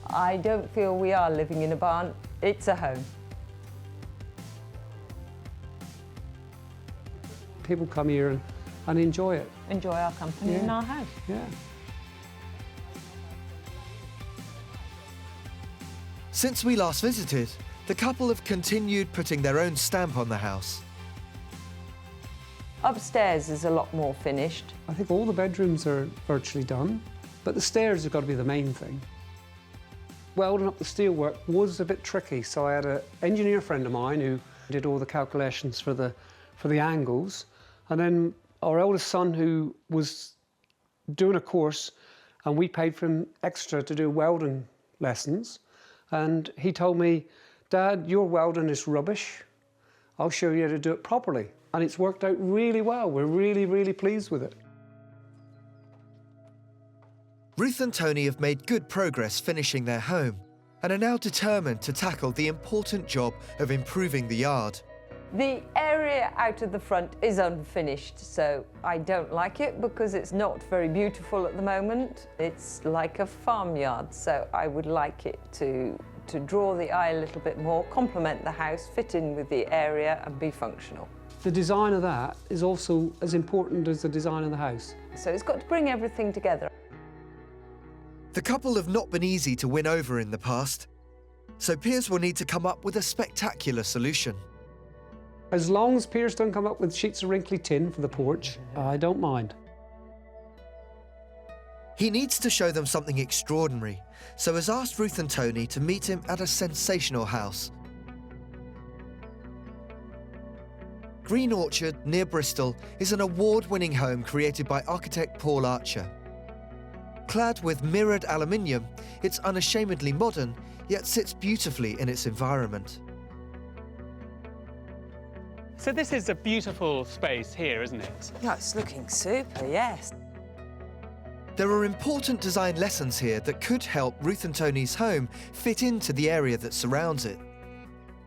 I don't feel we are living in a barn. It's a home. People come here and enjoy it. Enjoy our company in our house. Yeah. Since we last visited, the couple have continued putting their own stamp on the house. Upstairs is a lot more finished. I think all the bedrooms are virtually done, but the stairs have got to be the main thing. Welding up the steelwork was a bit tricky, so I had an engineer friend of mine who did all the calculations for the angles, and then our eldest son, who was doing a course, and we paid for him extra to do welding lessons, and he told me, "Dad, your welding is rubbish. I'll show you how to do it properly." And it's worked out really well. We're really, really pleased with it. Ruth and Tony have made good progress finishing their home and are now determined to tackle the important job of improving the yard. The area out of the front is unfinished, so I don't like it because it's not very beautiful at the moment. It's like a farmyard, so I would like it to draw the eye a little bit more, complement the house, fit in with the area and be functional. The design of that is also as important as the design of the house. So it's got to bring everything together. The couple have not been easy to win over in the past, so Piers will need to come up with a spectacular solution. As long as Piers don't come up with sheets of wrinkly tin for the porch, I don't mind. He needs to show them something extraordinary, so has asked Ruth and Tony to meet him at a sensational house. Green Orchard, near Bristol, is an award-winning home created by architect Paul Archer. Clad with mirrored aluminium, it's unashamedly modern, yet sits beautifully in its environment. So this is a beautiful space here, isn't it? Yeah, it's looking super, yes. There are important design lessons here that could help Ruth and Tony's home fit into the area that surrounds it.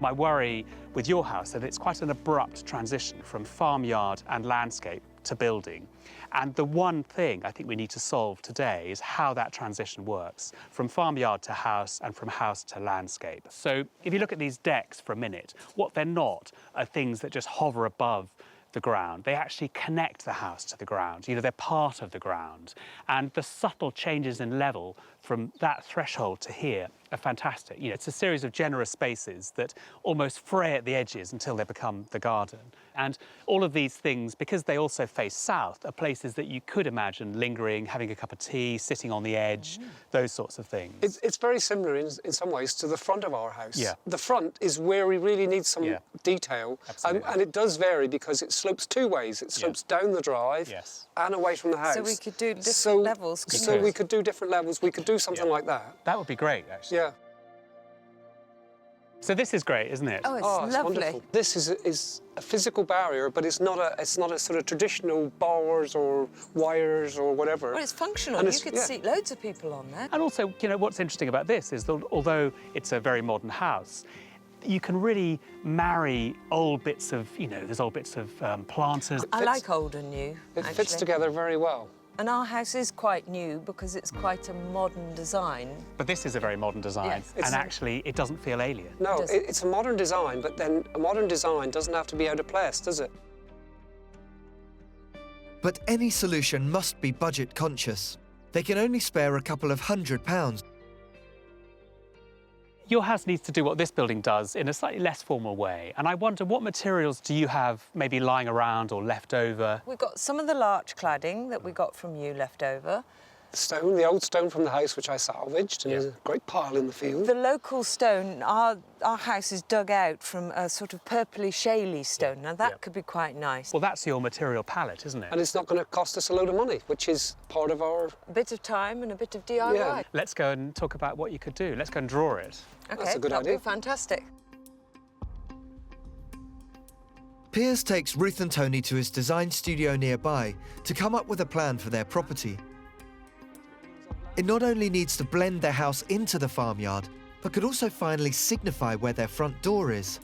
My worry with your house is that it's quite an abrupt transition from farmyard and landscape to building. And the one thing I think we need to solve today is how that transition works, from farmyard to house and from house to landscape. So if you look at these decks for a minute, what they're not are things that just hover above the ground. They actually connect the house to the ground. You know, they're part of the ground. And the subtle changes in level from that threshold to here are fantastic. You know, it's a series of generous spaces that almost fray at the edges until they become the garden. And all of these things, because they also face south, are places that you could imagine lingering, having a cup of tea, sitting on the edge, those sorts of things. It's very similar in some ways to the front of our house. Yeah. The front is where we really need some detail. And it does vary because it slopes two ways. It slopes down the drive and away from the house. So we could do different levels. So we could do different levels. We could do something like that. That would be great, actually. Yeah. So this is great, isn't it? Oh, it's lovely. Wonderful. This is a physical barrier, but it's not a sort of traditional bars or wires or whatever. Well, it's functional. You could seat loads of people on there. And also, you know, what's interesting about this is that although it's a very modern house, you can really marry old bits of, you know, there's old bits of planters. I like old and new, It fits together very well. And our house is quite new because it's quite a modern design. But this is a very modern design, and actually it doesn't feel alien. No, it's a modern design, but then a modern design doesn't have to be out of place, does it? But any solution must be budget conscious. They can only spare a couple of £100. Your house needs to do what this building does in a slightly less formal way. And I wonder, what materials do you have maybe lying around or left over? We've got some of the larch cladding that we got from you left over. Stone, the old stone from the house, which I salvaged, and there's a great pile in the field. The local stone, our house is dug out from a sort of purpley, shaly stone. Now, that could be quite nice. Well, that's your material palette, isn't it? And it's not going to cost us a load of money, which is part of our... A bit of time and a bit of DIY. Yeah. Let's go and talk about what you could do. Let's go and draw it. OK, That's a good that'd idea. be fantastic. Piers takes Ruth and Tony to his design studio nearby to come up with a plan for their property. It not only needs to blend their house into the farmyard, but could also finally signify where their front door is.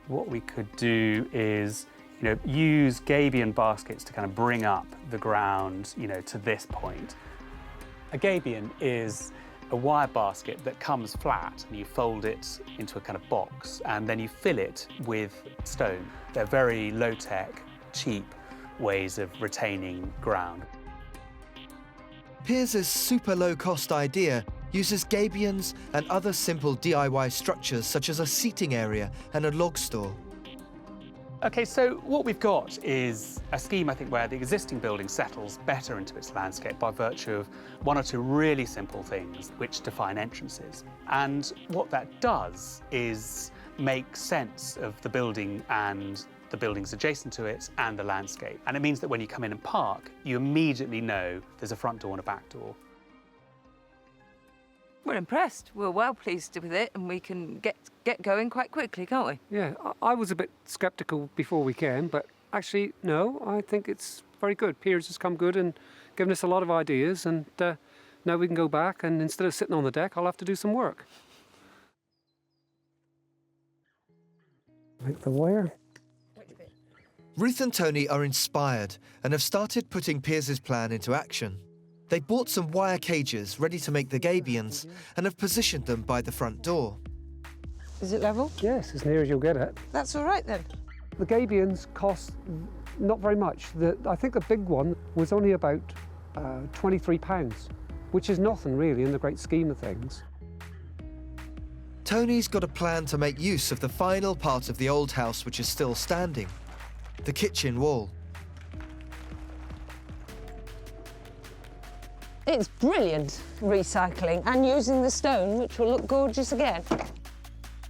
What we could do is, you know, use gabion baskets to kind of bring up the ground, you know, to this point. A gabion is a wire basket that comes flat, and you fold it into a kind of box, and then you fill it with stone. They're very low-tech, cheap ways of retaining ground. Piers' super low-cost idea uses gabions and other simple DIY structures such as a seating area and a log store. OK, so what we've got is a scheme, I think, where the existing building settles better into its landscape by virtue of one or two really simple things which define entrances. And what that does is make sense of the building and the buildings adjacent to it and the landscape. And it means that when you come in and park, you immediately know there's a front door and a back door. We're impressed. We're well pleased with it, and we can get going quite quickly, can't we? Yeah, I was a bit sceptical before we came, but actually, no, I think it's very good. Piers has come good and given us a lot of ideas, and now we can go back, and instead of sitting on the deck, I'll have to do some work. Make the wire. Ruth and Tony are inspired and have started putting Piers' plan into action. They bought some wire cages ready to make the gabions and have positioned them by the front door. Is it level? Yes, as near as you'll get it. That's all right, then. The gabions cost not very much. I think the big one was only about £23, which is nothing really in the great scheme of things. Tony's got a plan to make use of the final part of the old house which is still standing, the kitchen wall. It's brilliant recycling and using the stone, which will look gorgeous again.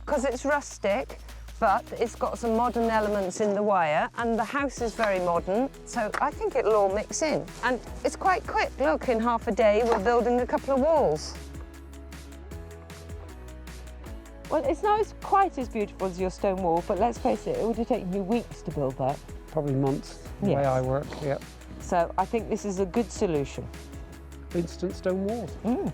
Because it's rustic, but it's got some modern elements in the wire, and the house is very modern, so I think it'll all mix in. And it's quite quick. Look, in half a day, we're building a couple of walls. Well, it's not quite as beautiful as your stone wall, but let's face it, it would have taken you weeks to build that. Probably months, the way I work, yeah. So I think this is a good solution. Instant stone walls. Mm.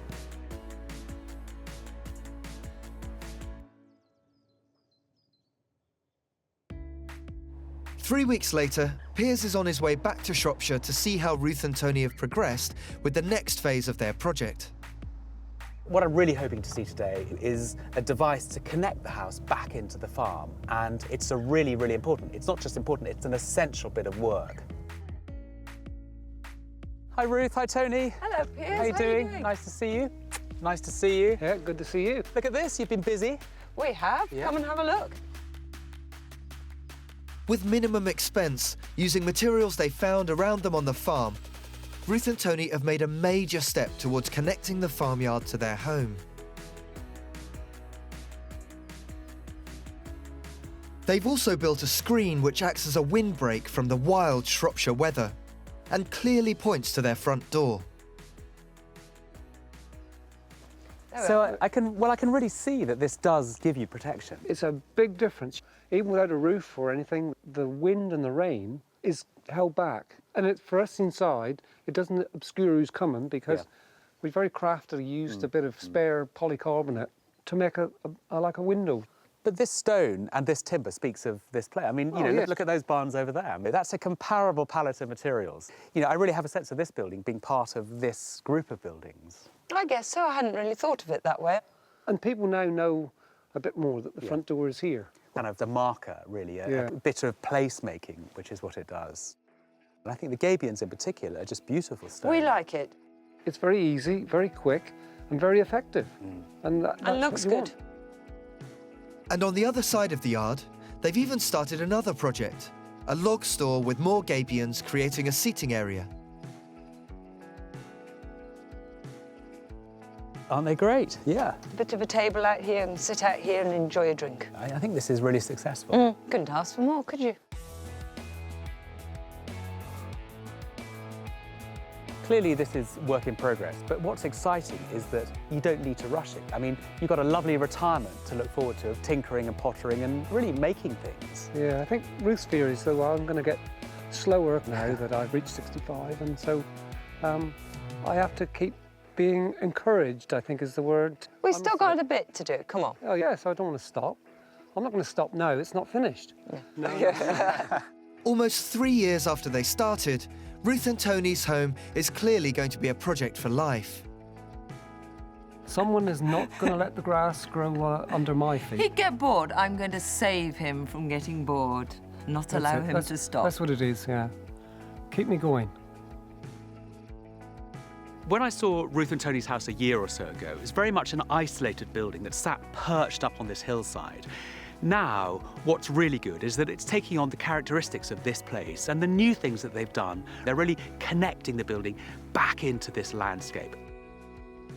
Three weeks later, Piers is on his way back to Shropshire to see how Ruth and Tony have progressed with the next phase of their project. What I'm really hoping to see today is a device to connect the house back into the farm. And it's a really, really important. It's not just important, it's an essential bit of work. Hi Ruth, hi Tony. Hello, Piers. How are you doing? Nice to see you. Nice to see you. Yeah, good to see you. Look at this, you've been busy. We have. Yeah. Come and have a look. With minimum expense, using materials they found around them on the farm, Ruth and Tony have made a major step towards connecting the farmyard to their home. They've also built a screen which acts as a windbreak from the wild Shropshire weather and clearly points to their front door. So I can really see that this does give you protection. It's a big difference. Even without a roof or anything, the wind and the rain is held back. And for us inside, it doesn't obscure who's coming because we very craftily used a bit of spare polycarbonate to make like a window. But this stone and this timber speaks of this place. I mean, you know, look at those barns over there. I mean, that's a comparable palette of materials. You know, I really have a sense of this building being part of this group of buildings. I guess so. I hadn't really thought of it that way. And people now know a bit more that the front door is here. Kind of the marker, really, a bit of placemaking, which is what it does. And I think the gabions in particular are just beautiful stone. We like it. It's very easy, very quick, and very effective. And that's looks what you good. want. And on the other side of the yard, they've even started another project, a log store with more gabions creating a seating area. Aren't they great? Yeah. Bit of a table out here and sit out here and enjoy a drink. I think this is really successful. Couldn't ask for more, could you? Clearly this is work in progress, but what's exciting is that you don't need to rush it. I mean, you've got a lovely retirement to look forward to of tinkering and pottering and really making things. Yeah, I think Ruth's fear is, though, I'm going to get slower now that I've reached 65, and so I have to keep being encouraged, I think is the word. We've still got a bit to do, come on. Oh, yes, I don't want to stop. I'm not going to stop now, it's not finished. Almost 3 years after they started, Ruth and Tony's home is clearly going to be a project for life. Someone is not going to let the grass grow under my feet. He'd get bored. I'm going to save him from getting bored, not allow him to stop. That's what it is, yeah. Keep me going. When I saw Ruth and Tony's house a year or so ago, it was very much an isolated building that sat perched up on this hillside. Now, what's really good is that it's taking on the characteristics of this place and the new things that they've done. They're really connecting the building back into this landscape.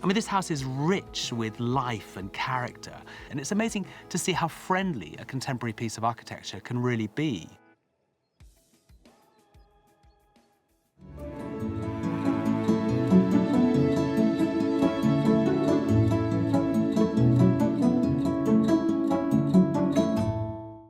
I mean, this house is rich with life and character, and it's amazing to see how friendly a contemporary piece of architecture can really be.